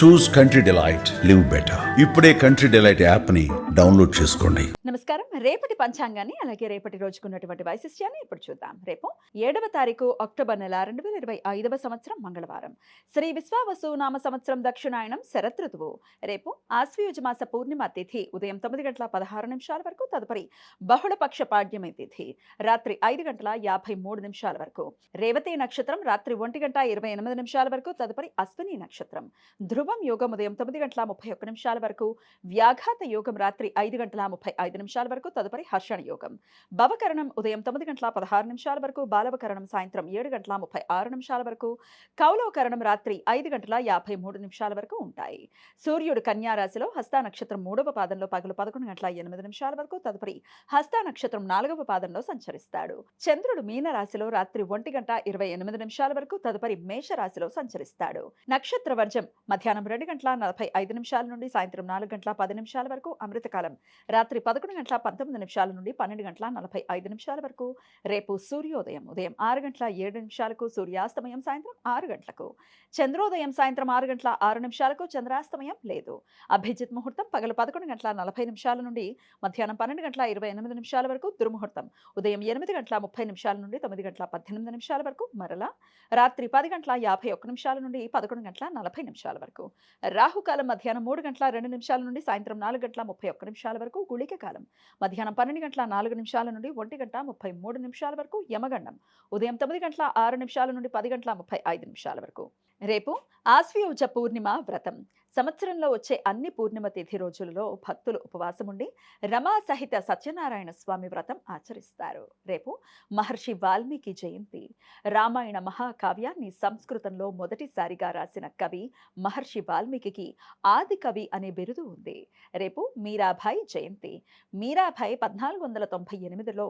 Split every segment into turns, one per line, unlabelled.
చూస్ country delight, live better. ఇప్పుడే country delight app ని download చేసుకోండి.
నమస్కారం. రేపటి పంచాంగాన్ని అలాగే రేపటి రోజుకున్నటువంటి వైశిష్ట్యాన్ని ఇప్పుడు చూద్దాం. రేపు 7వ తారీఖు అక్టోబర్ నెల 2025వ సంవత్సరం మంగళవారం. శ్రీ విశ్వావసు నామ సంవత్సరం దక్షిణాయనం శరత్ ఋతువు. రేపు ఆశ్వయుజ మాస పూర్ణిమ తిథి ఉదయం 9:16 వరకు, తదుపరి బహుళపక్ష పాడ్యమి తిథి రాత్రి 5:53 వరకు. రేవతి నక్షత్రం రాత్రి 1:28 వరకు, తదుపరి అశ్విని నక్షత్రం. ధ్రువం యోగం ఉదయం 9:31 వరకు, వ్యాఘాత యోగం రాత్రి 5:35 వరకు, తదుపరి హర్షణ యోగం. భవకరణం ఉదయం 9:16 వరకు, బాలవకరణం సాయంత్రం 7:36 వరకు, కౌలవకరణం రాత్రి 5:53 వరకు ఉంటాయి. సూర్యుడు కన్యా రాశిలో హస్త నక్షత్రం 3వ పాదంలో పగలు 11:08 వరకు, తదుపరి హస్త నక్షత్రం 4వ పాదంలో సంచరిస్తాడు. చంద్రుడు మీన రాశిలో రాత్రి 1:28 వరకు, తదుపరి మేష రాశిలో సంచరిస్తాడు. నక్షత్ర వర్జం మధ్యాహ్నం 2:45 నుండి సాయంత్రం 4:10 వరకు, అమృతకాలం రాత్రి 11:19 నుండి 12:45 వరకు. రేపు సూర్యోదయం ఉదయం 6:07 సూర్యాస్తమయం సాయంత్రం 6 గంటలకు, చంద్రోదయం సాయంత్రం 6:06 చంద్రాస్తమయం లేదు. అభిజిత్ ముహూర్తం పగలు 11:40 నుండి మధ్యాహ్నం 12:28 వరకు, దుర్ముహూర్తం ఉదయం 8:30 నుండి 9:18 వరకు, మరలా రాత్రి 10:51 నుండి 11:40 వరకు. రాహుకాలం మధ్యాహ్నం 3:02 నుండి సాయంత్రం 4:31 వరకు, గుళిక కాలం మధ్యాహ్నం 12:04 నుండి 1:33 వరకు, యమగండం ఉదయం 9:06 నుండి 10:35 వరకు. రేపు ఆశ్వయుజ పూర్ణిమ వ్రతం. సంవత్సరంలో వచ్చే అన్ని పూర్ణిమ తిథి రోజులలో భక్తులు ఉపవాసం ఉండి రమా సహిత సత్యనారాయణ స్వామి వ్రతం ఆచరిస్తారు. రేపు మహర్షి వాల్మీకి జయంతి. రామాయణ మహాకావ్యాన్ని సంస్కృతంలో మొదటిసారిగా రాసిన కవి మహర్షి వాల్మీకి ఆది కవి అనే బిరుదు ఉంది. రేపు మీరాబాయి జయంతి. మీరాబాయి 1498లో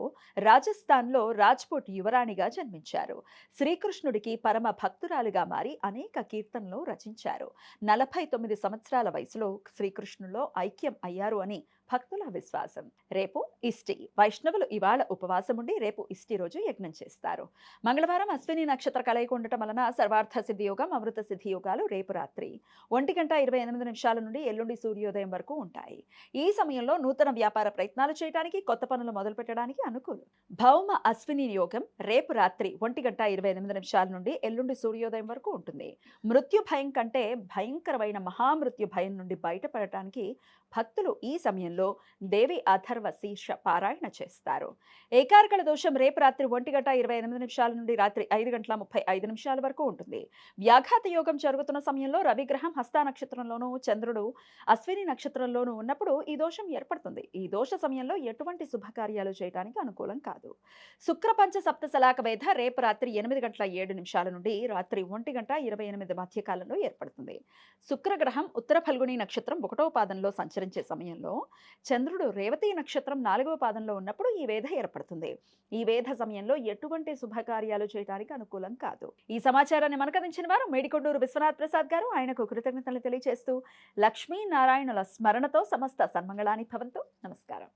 రాజస్థాన్లో రాజ్కోట్ యువరాణిగా జన్మించారు. శ్రీకృష్ణుడికి పరమ భక్తురాలుగా మారి అనేక కీర్తనలు రచించారు. 49 సంవత్సరాల వయసులో శ్రీకృష్ణులో ఐక్యం అయ్యారు అని భక్తుల విశ్వాసం. రేపు ఇష్టి. వైష్ణవులు ఇవాళ ఉపవాసం ఉండి రేపు ఇష్టి రోజు యజ్ఞం చేస్తారు. మంగళవారం అశ్విని నక్షత్ర కలయిక ఉండటం వలన సర్వార్థ సిద్ధి యోగం, అమృత సిద్ధి యోగాలు రేపు రాత్రి 1:28 నుండి ఎల్లుండి సూర్యోదయం వరకు ఉంటాయి. ఈ సమయంలో నూతన వ్యాపార ప్రయత్నాలు చేయడానికి, కొత్త పనులు మొదలు పెట్టడానికి అనుకూలం. భౌమ అశ్విని యోగం రేపు రాత్రి 1:28 నుండి ఎల్లుండి సూర్యోదయం వరకు ఉంటుంది. మృత్యు భయం కంటే భయంకరమైన మహామృత్యు భయం నుండి బయటపడటానికి భక్తులు ఈ సమయంలో దేవి అథర్వ శీర్ష పారాయణ చేస్తారు. ఏకార్కల దోషం రేపు రాత్రి 1:28 నుండి రాత్రి 5:35 వరకు ఉంటుంది. వ్యాఘాత యోగం జరుగుతున్న సమయంలో రవిగ్రహం హస్త నక్షత్రంలోనూ చంద్రుడు అశ్విని నక్షత్రంలోనూ ఉన్నప్పుడు ఈ దోషం ఏర్పడుతుంది. ఈ దోష సమయంలో ఎటువంటి శుభకార్యాలు చేయడానికి అనుకూలం కాదు. శుక్ర పంచ సప్త సలాక వేధ రేపు రాత్రి 8:07 నుండి రాత్రి 1:28 మధ్య కాలంలో ఏర్పడుతుంది. శుక్రగ్రహం ఉత్తర ఫల్గుని నక్షత్రం 1వ పాదంలో సంచరించే సమయంలో చంద్రుడు రేవతి నక్షత్రం 4వ పాదంలో ఉన్నప్పుడు ఈ వేధ ఏర్పడుతుంది. ఈ వేధ సమయంలో ఎటువంటి శుభకార్యాలు చేయడానికి అనుకూలం కాదు. ఈ సమాచారాన్ని మనకందించిన వారు మేడికొండూరు విశ్వనాథ్ ప్రసాద్ గారు. ఆయనకు కృతజ్ఞతలు తెలియజేస్తూ లక్ష్మీనారాయణుల స్మరణతో సమస్త సన్మంగళాని భవంతు. నమస్కారం.